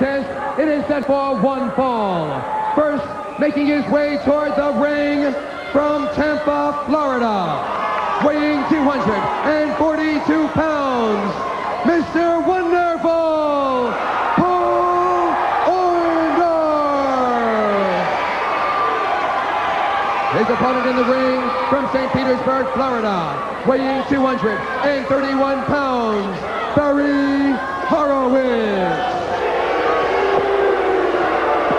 contest, it is set for one fall. First, making his way toward the ring from Tampa, Florida, weighing 242 pounds, Mr. Wonderful, Paul Orndorff. His opponent in the ring from St. Petersburg, Florida, weighing 231 pounds, Barry Horowitz.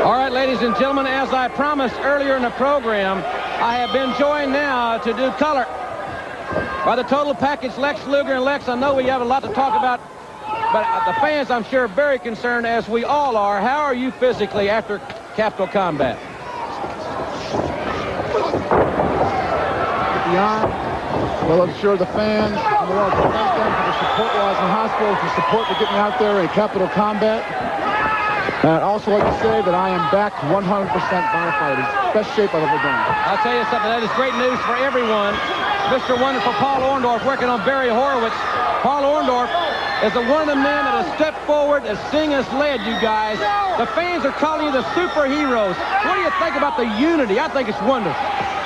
All right, ladies and gentlemen, as I promised earlier in the program, I have been joined now to do color by the total package, Lex Luger. And Lex, I know we have a lot to talk about, but the fans, I'm sure, are very concerned, as we all are. How are you physically after Capital Combat? Well, I'm sure the fans, I want to thank them for the support while I was in the hospital, for support to get me out there in Capital Combat. And I'd also like to say that I am back 100% bona fide. It's the best shape I've ever been in. I'll tell you something, that is great news for everyone. Mr. Wonderful Paul Orndorff working on Barry Horowitz. Paul Orndorff is one of the men that has stepped forward as Sting has led you guys. The fans are calling you the superheroes. What do you think about the unity? I think it's wonderful.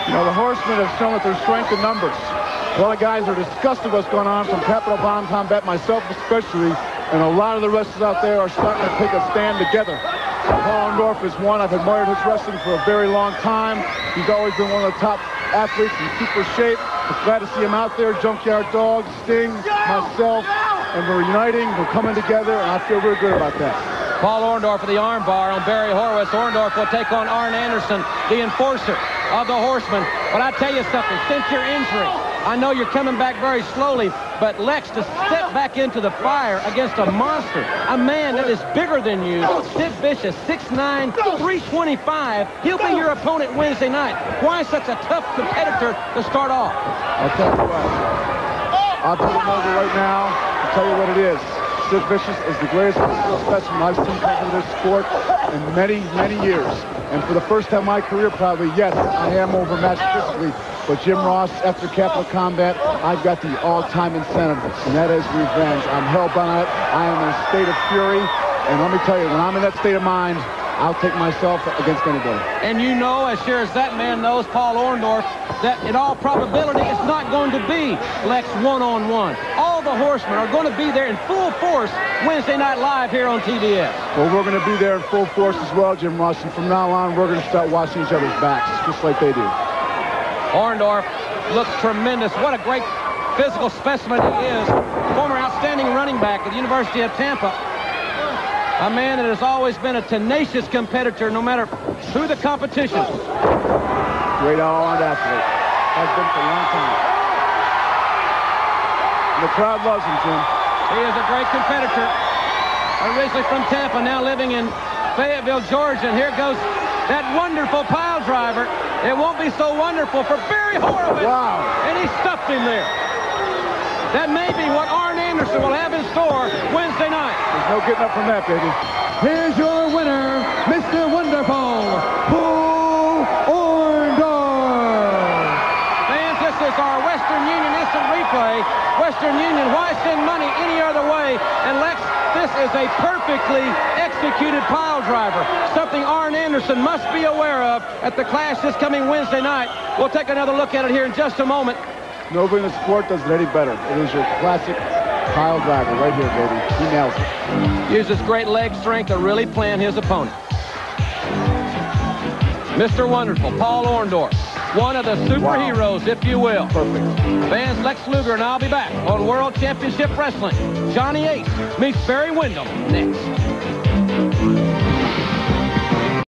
You know, the Horsemen have shown that their strength in numbers. A lot of guys are disgusted what's going on from Capital Combat, myself especially, and a lot of the wrestlers out there are starting to take a stand together. Paul Orndorff is one. I've admired his wrestling for a very long time. He's always been one of the top athletes in super shape. It's glad to see him out there. Junkyard Dog, Sting, myself, and we're uniting. We're coming together, and I feel real good about that. Paul Orndorff for the arm bar on Barry Horowitz. Orndorff will take on Arn Anderson, the enforcer of the Horsemen. But I tell you something, since your injury, I know you're coming back very slowly, but Lex, to step back into the fire against a monster, a man that is bigger than you, Sid Vicious, 6'9", 325, he'll be your opponent Wednesday night. Why such a tough competitor to start off? I'll tell you what, I'll put him over right now. I'll tell you what it is. Sid Vicious is the greatest physical specimen I've seen come to this sport in many, many years. And for the first time in my career, probably, yes, I am overmatched physically. But Jim Ross, after Capital Combat, I've got the all-time incentive, and that is revenge. I'm hell-bent on it. I am in a state of fury. And let me tell you, when I'm in that state of mind, I'll take myself against anybody. And you know, as sure as that man knows, Paul Orndorff, that in all probability it's not going to be Lex one-on-one. All the Horsemen are going to be there in full force Wednesday Night Live here on TBS. Well, we're going to be there in full force as well, Jim Ross. And from now on, we're going to start watching each other's backs, just like they do. Orndorff looks tremendous. What a great physical specimen he is. Former outstanding running back at the University of Tampa. A man that has always been a tenacious competitor, no matter who the competition. Great all-around athlete. Has been for a long time. And the crowd loves him, Jim. He is a great competitor. Originally from Tampa, now living in Fayetteville, Georgia. And here goes that wonderful pile driver. It won't be so wonderful for Barry Horowitz. Wow. And he stuffed him there. That may be what Arn Anderson will have in store Wednesday night. There's no getting up from that, baby. Here's your winner, Mr. Wonderful, Paul Orndorff. Fans, this is our Western Union instant replay. Western Union, why send money any other way? And Lex, this is a perfectly executed pile driver. Something Arn Anderson must be aware of at the Clash this coming Wednesday night. We'll take another look at it here in just a moment. Nobody in the sport does it any better. It is your classic pile driver right here, baby. He nails it. Uses great leg strength to really plant his opponent. Mr. Wonderful, Paul Orndorff, one of the superheroes, if you will. Perfect. Fans, Lex Luger and I'll be back on World Championship Wrestling. Johnny Ace meets Barry Windham next.